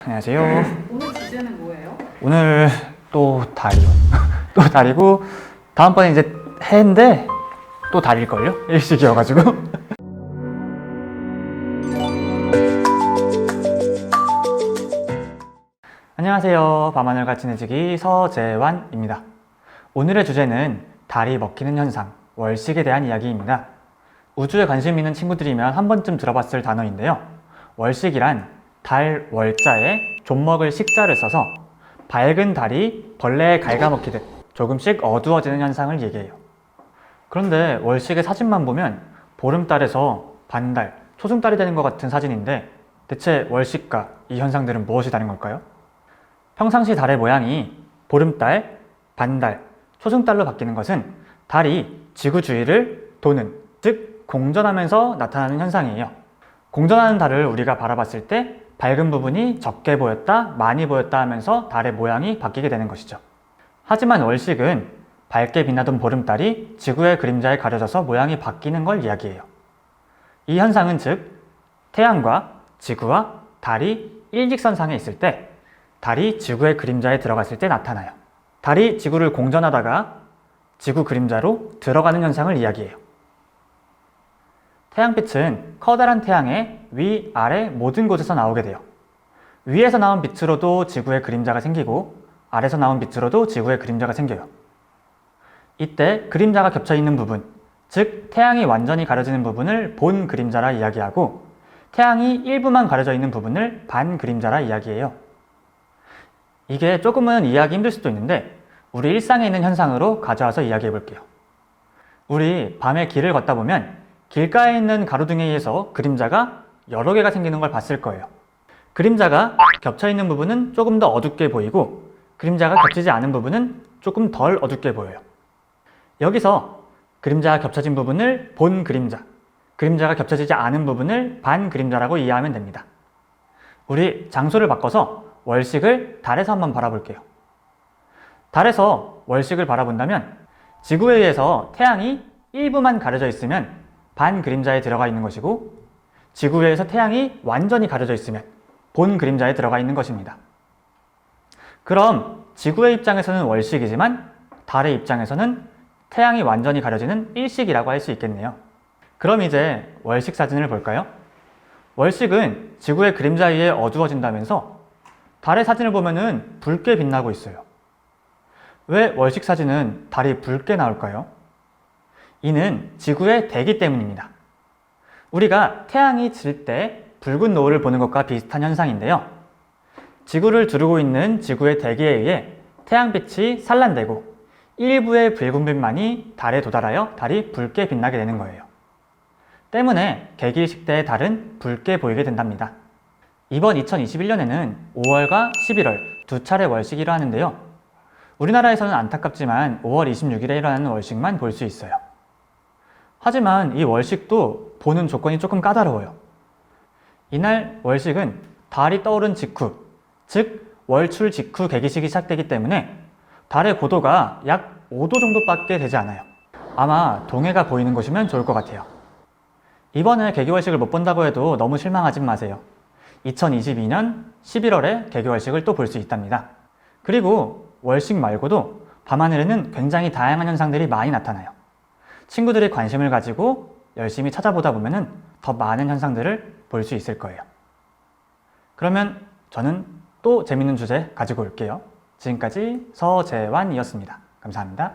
안녕하세요. 오늘 주제는 뭐예요? 오늘 또 달이요. 또 달이고 다음번에 이제 해인데 또 달일걸요? 일식이어가지고. 안녕하세요. 밤하늘과 친해지기 서재환입니다. 오늘의 주제는 달이 먹히는 현상, 월식에 대한 이야기입니다. 우주에 관심 있는 친구들이면 한 번쯤 들어봤을 단어인데요. 월식이란 달 월자에 좀먹을 식자를 써서 밝은 달이 벌레에 갉아먹히듯 조금씩 어두워지는 현상을 얘기해요. 그런데 월식의 사진만 보면 보름달에서 반달, 초승달이 되는 것 같은 사진인데 대체 월식과 이 현상들은 무엇이 다른 걸까요? 평상시 달의 모양이 보름달, 반달, 초승달로 바뀌는 것은 달이 지구 주위를 도는, 즉 공전하면서 나타나는 현상이에요. 공전하는 달을 우리가 바라봤을 때 밝은 부분이 적게 보였다, 많이 보였다 하면서 달의 모양이 바뀌게 되는 것이죠. 하지만 월식은 밝게 빛나던 보름달이 지구의 그림자에 가려져서 모양이 바뀌는 걸 이야기해요. 이 현상은 즉 태양과 지구와 달이 일직선상에 있을 때 달이 지구의 그림자에 들어갔을 때 나타나요. 달이 지구를 공전하다가 지구 그림자로 들어가는 현상을 이야기해요. 태양빛은 커다란 태양의 위, 아래 모든 곳에서 나오게 돼요. 위에서 나온 빛으로도 지구의 그림자가 생기고 아래에서 나온 빛으로도 지구의 그림자가 생겨요. 이때 그림자가 겹쳐있는 부분, 즉 태양이 완전히 가려지는 부분을 본 그림자라 이야기하고 태양이 일부만 가려져 있는 부분을 반 그림자라 이야기해요. 이게 조금은 이해하기 힘들 수도 있는데 우리 일상에 있는 현상으로 가져와서 이야기해 볼게요. 우리 밤에 길을 걷다 보면 길가에 있는 가로등에 의해서 그림자가 여러 개가 생기는 걸 봤을 거예요. 그림자가 겹쳐있는 부분은 조금 더 어둡게 보이고 그림자가 겹치지 않은 부분은 조금 덜 어둡게 보여요. 여기서 그림자가 겹쳐진 부분을 본 그림자, 그림자가 겹쳐지지 않은 부분을 반 그림자라고 이해하면 됩니다. 우리 장소를 바꿔서 월식을 달에서 한번 바라볼게요. 달에서 월식을 바라본다면 지구에 의해서 태양이 일부만 가려져 있으면 반 그림자에 들어가 있는 것이고 지구에서 태양이 완전히 가려져 있으면 본 그림자에 들어가 있는 것입니다. 그럼 지구의 입장에서는 월식이지만 달의 입장에서는 태양이 완전히 가려지는 일식이라고 할 수 있겠네요. 그럼 이제 월식 사진을 볼까요? 월식은 지구의 그림자 위에 어두워진다면서 달의 사진을 보면은 붉게 빛나고 있어요. 왜 월식 사진은 달이 붉게 나올까요? 이는 지구의 대기 때문입니다. 우리가 태양이 질 때 붉은 노을을 보는 것과 비슷한 현상인데요. 지구를 두르고 있는 지구의 대기에 의해 태양빛이 산란되고 일부의 붉은 빛만이 달에 도달하여 달이 붉게 빛나게 되는 거예요. 때문에 개기일식 때의 달은 붉게 보이게 된답니다. 이번 2021년에는 5월과 11월 두 차례 월식이 일어나는데요. 우리나라에서는 안타깝지만 5월 26일에 일어나는 월식만 볼 수 있어요. 하지만 이 월식도 보는 조건이 조금 까다로워요. 이날 월식은 달이 떠오른 직후, 즉 월출 직후 개기식이 시작되기 때문에 달의 고도가 약 5도 정도밖에 되지 않아요. 아마 동해가 보이는 곳이면 좋을 것 같아요. 이번에 개기월식을 못 본다고 해도 너무 실망하지 마세요. 2022년 11월에 개기월식을 또 볼 수 있답니다. 그리고 월식 말고도 밤하늘에는 굉장히 다양한 현상들이 많이 나타나요. 친구들이 관심을 가지고 열심히 찾아보다 보면은 더 많은 현상들을 볼 수 있을 거예요. 그러면 저는 또 재밌는 주제 가지고 올게요. 지금까지 서재환이었습니다. 감사합니다.